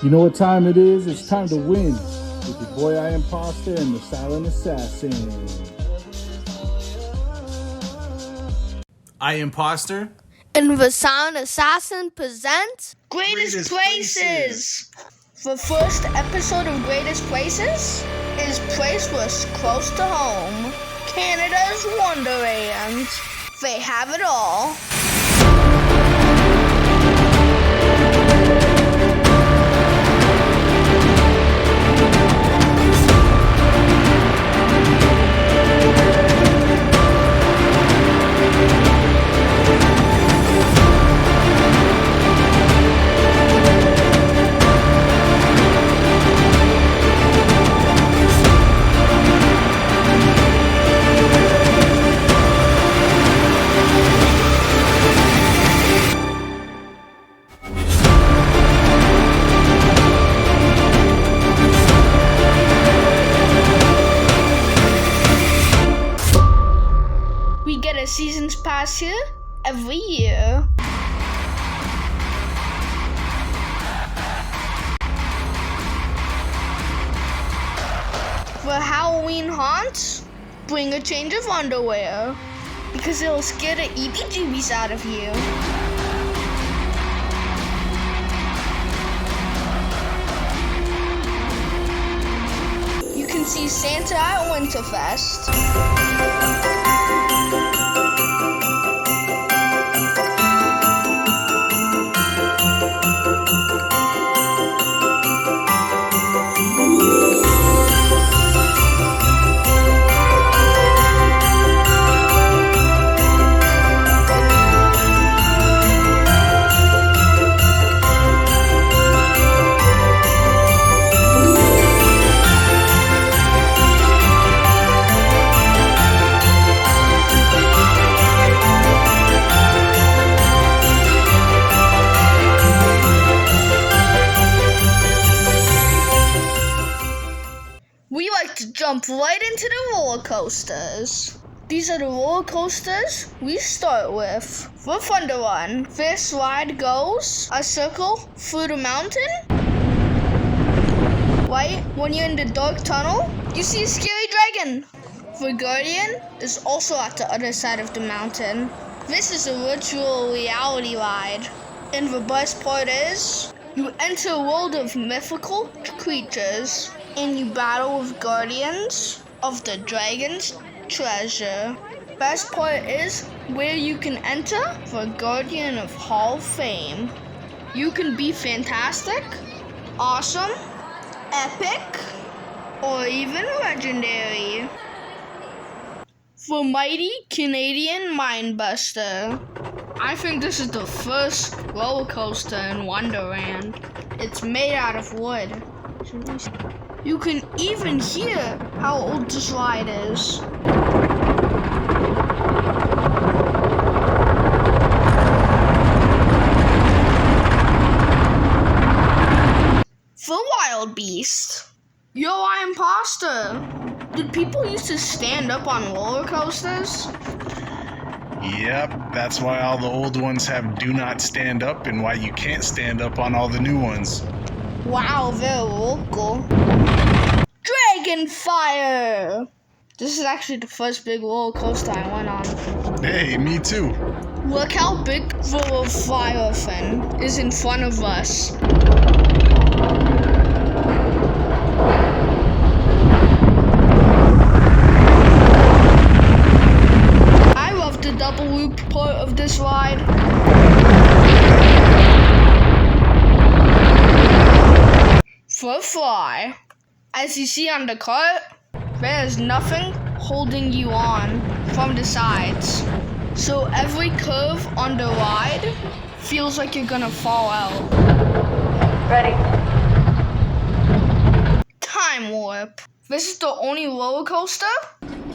You know what time it is? It's time to win with your boy EyeImposter and the Seyelent Assassin. EyeImposter and the Seyelent Assassin presents Greatest Places. The first episode of Greatest Places is placed close to home. Canada's Wonderland. They have it all. We get a season's pass here every year. For Halloween haunts, bring a change of underwear because it'll scare the EBGBs out of you. You can see Santa at Winterfest. We like to jump right into the roller coasters. These are the roller coasters we start with. For Wonderland, this ride goes a circle through the mountain. Right when you're in the dark tunnel, you see a scary dragon. The Guardian is also at the other side of the mountain. This is a virtual reality ride. And the best part is, you enter a world of mythical creatures and you battle with guardians of the dragon's treasure. Best part is where you can enter the Guardian of Hall of Fame. You can be fantastic, awesome, epic, or even legendary. The mighty Canadian Mindbuster. I think this is the first roller coaster in Wonderland. It's made out of wood. You can even hear how old this ride is. The Wild Beast. Yo, EyeImposter. Did people used to stand up on roller coasters? Yep, that's why all the old ones have do not stand up and why you can't stand up on all the new ones. Wow, they're local. Dragon Fire! This is actually the first big roller coaster I went on. Hey, me too. Look how big the Leviathan is in front of us. I love the double loop part of this ride. For Fly. As you see on the cart, there is nothing holding you on from the sides. So every curve on the ride feels like you're gonna fall out. Ready. Time Warp. This is the only roller coaster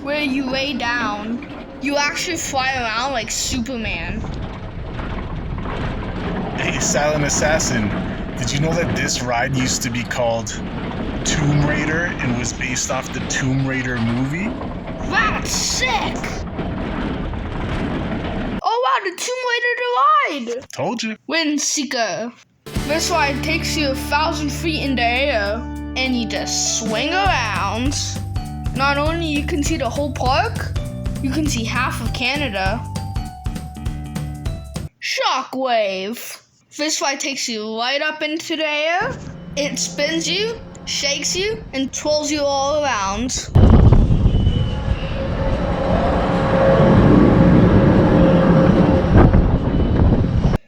where you lay down. You actually fly around like Superman. Hey, Seyelent Assassin, did you know that this ride used to be called Tomb Raider and was based off the Tomb Raider movie? That's sick! Oh wow, the Tomb Raider to ride! Told you. Windseeker. This ride takes you 1,000 feet in the air, and you just swing around. Not only you can see the whole park, you can see half of Canada. Shockwave. This ride takes you right up into the air. It spins you, shakes you, and twirls you all around.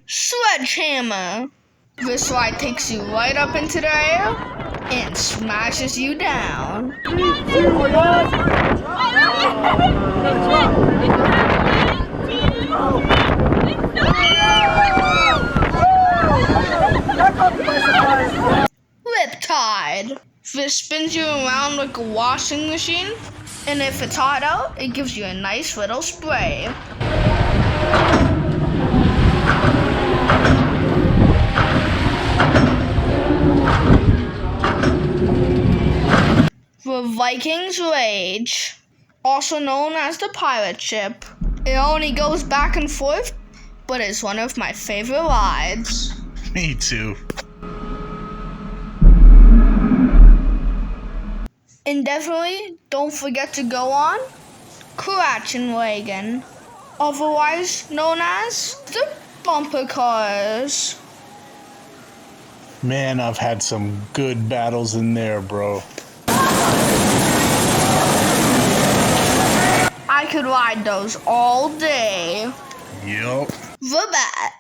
Sledgehammer. This ride takes you right up into the air and smashes you down. Riptide. This spins you around like a washing machine, and if it's hot out, it gives you a nice little spray. The Viking's Rage, also known as the pirate ship. It only goes back and forth, but it's one of my favorite rides. Me too. And definitely don't forget to go on Wagon, otherwise known as the bumper cars. Man, I've had some good battles in there, bro. I could ride those all day. Yup. The Bat.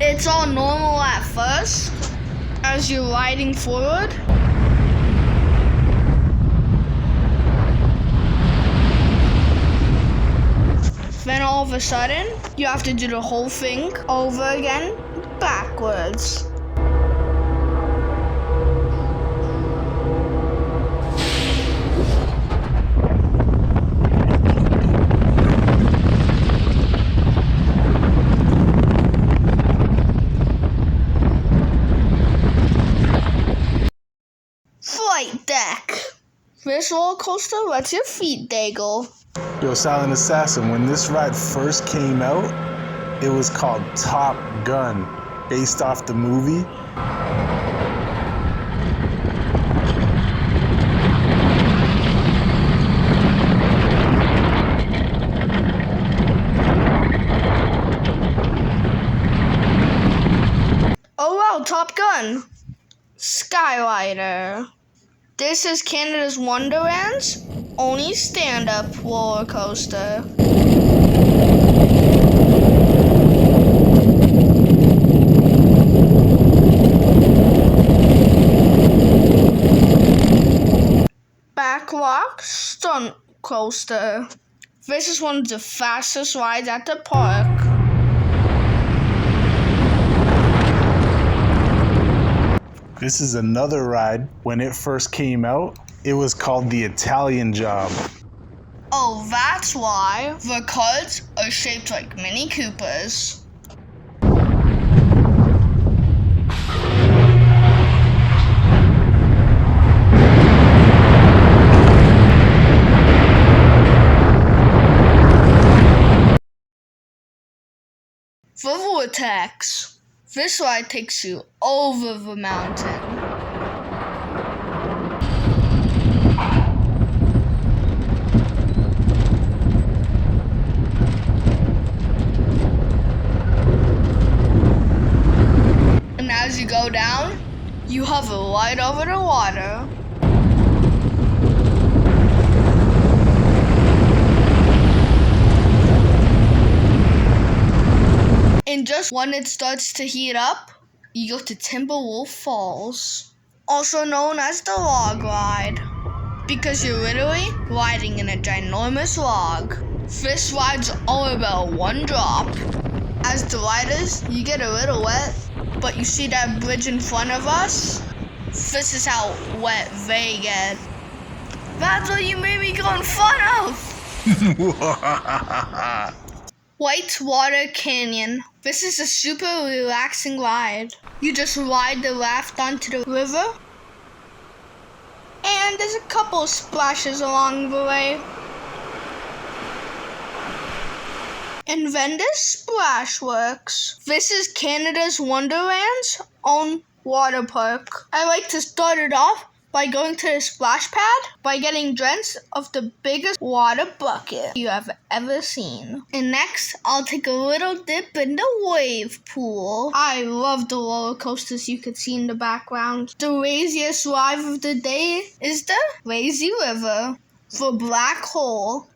It's all normal at first, as you're riding forward. Then all of a sudden, you have to do the whole thing over again, backwards. Flight Deck. This roller coaster lets your feet dangle. Yo, Seyelent Assassin, when this ride first came out, it was called Top Gun, based off the movie. Oh wow, Top Gun. Skyrider. This is Canada's Wonderland's only stand-up roller coaster. Backwalk Stunt Coaster. This is one of the fastest rides at the park. This is another ride. When it first came out, it was called the Italian Job. Oh, that's why the carts are shaped like Mini Coopers. The Vortex. This ride takes you over the mountain. And as you go down, you hover right over the water. And just when it starts to heat up, you go to Timberwolf Falls, also known as the log ride, because you're literally riding in a ginormous log. This ride's all about one drop. As the riders, you get a little wet, but you see that bridge in front of us? This is how wet they get. That's what you made me go in front of! Whitewater Canyon. This is a super relaxing ride. You just ride the raft onto the river, and and there's a couple splashes along the way. And then there's Splash Works. This is Canada's Wonderland's own water park. I like to start it off by going to the splash pad by getting drenched of the biggest water bucket you have ever seen. And next, I'll take a little dip in the wave pool. I love the roller coasters you could see in the background. The laziest ride of the day is the lazy river. The black hole.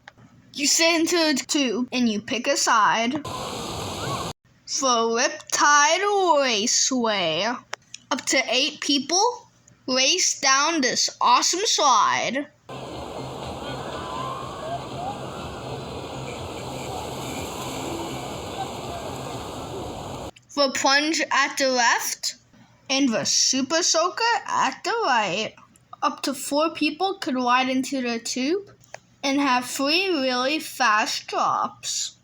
You sit into a tube and you pick a side. The Riptide Raceway. Up to 8 people race down this awesome slide. The plunge at the left and the super soaker at the right. Up to 4 people could ride into the tube and have 3 really fast drops.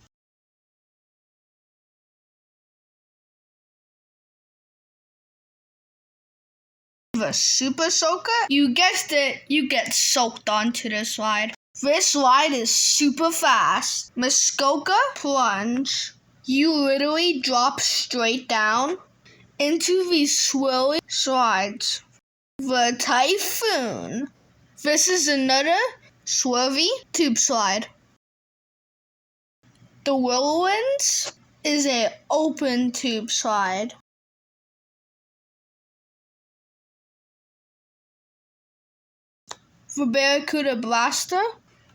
The super soaker, you guessed it, you get soaked onto this ride. This ride is super fast. Muskoka plunge. You literally drop straight down into these swirly slides. The Typhoon. This is another swervy tube slide. The Whirlwinds is an open tube slide. The Barracuda Blaster,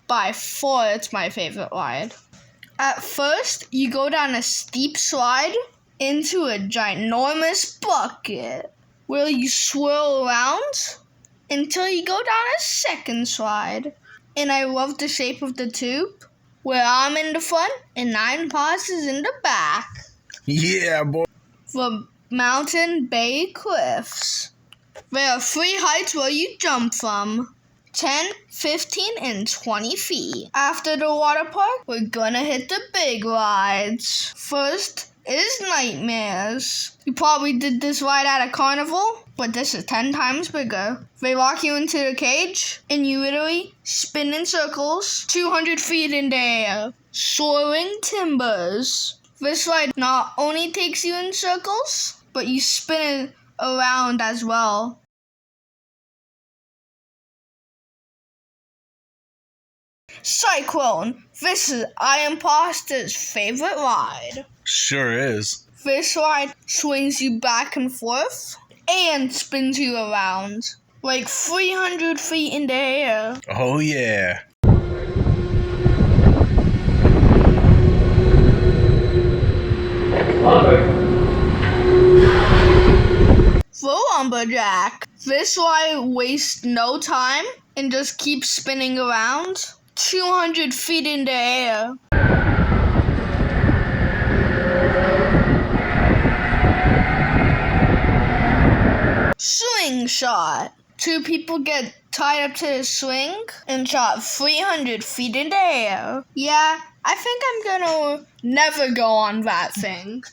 by far it's my favorite ride. At first, you go down a steep slide into a ginormous bucket where you swirl around until you go down a second slide. And I love the shape of the tube where I'm in the front and EyeImposter is in the back. Yeah, boy. The Mountain Bay Cliffs. There are 3 heights where you jump from. 10, 15, and 20 feet. After the water park, we're gonna hit the big rides. First is Nightmares. You probably did this ride at a carnival, but this is 10 times bigger. They lock you into the cage, and you literally spin in circles 200 feet in the air. Soaring Timbers. This ride not only takes you in circles, but you spin it around as well. Cyclone. This is EyeImposter's favorite ride. Sure is. This ride swings you back and forth and spins you around like 300 feet in the air. Oh, yeah. The Lumberjack. This ride wastes no time and just keeps spinning around 200 feet in the air. Swing shot. 2 people get tied up to the swing and shot 300 feet in the air. Yeah, I think I'm gonna never go on that thing.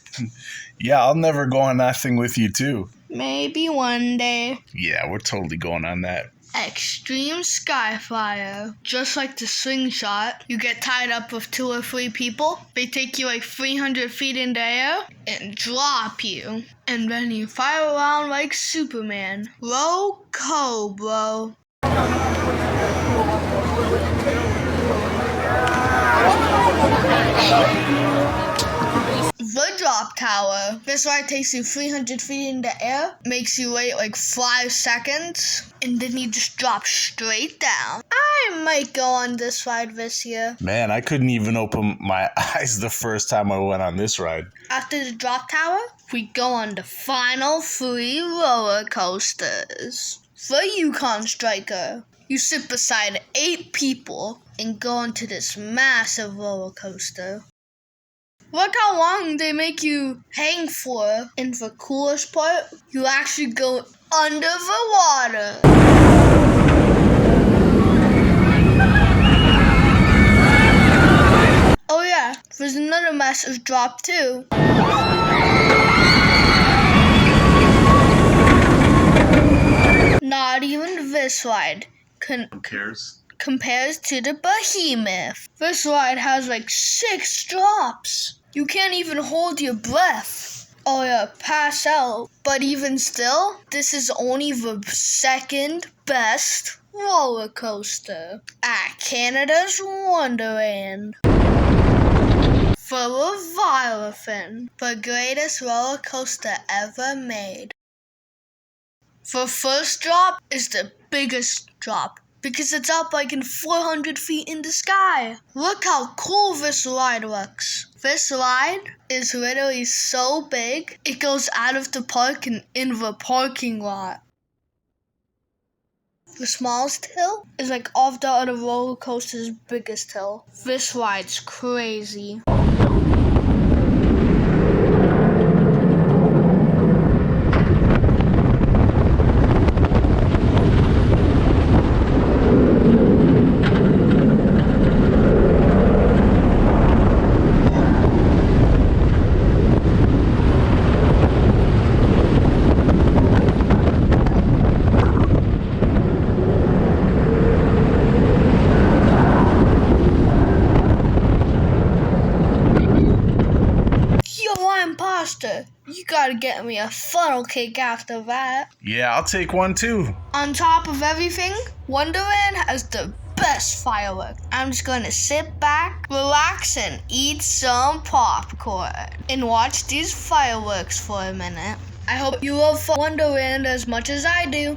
Yeah, I'll never go on that thing with you, too. Maybe one day. Yeah, we're totally going on that. Extreme Skyflyer. Just like the swing shot, you get tied up with 2 or 3 people. They take you like 300 feet in the air and drop you. And then you fly around like Superman. Roll Cobra. The Drop Tower. This ride takes you 300 feet in the air, makes you wait like 5 seconds, and then you just drop straight down. I might go on this ride this year. Man, I couldn't even open my eyes the first time I went on this ride. After the Drop Tower, we go on the final 3 roller coasters. The Yukon Striker. You sit beside 8 people and go onto this massive roller coaster. Look how long they make you hang for. And the coolest part, you actually go under the water. Oh yeah, there's another massive drop too. Not even this ride Who cares? compares to the Behemoth. This ride has like 6 drops. You can't even hold your breath or pass out. But even still, this is only the second best roller coaster at Canada's Wonderland. The Leviathan, the greatest roller coaster ever made. The first drop is the biggest drop because it's up like in 400 feet in the sky. Look how cool this ride looks. This ride is literally so big, it goes out of the park and in the parking lot. The smallest hill is like off the other roller coaster's biggest hill. This ride's crazy. EyeImposter, you gotta get me a funnel cake after that. Yeah, I'll take one too. On top of everything, Wonderland has the best fireworks. I'm just gonna sit back, relax, and eat some popcorn and watch these fireworks for a minute. I hope you love Wonderland as much as I do.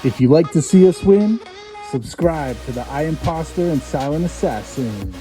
If you like to see us win, subscribe to the EyeImposter and Seyelent Assassin.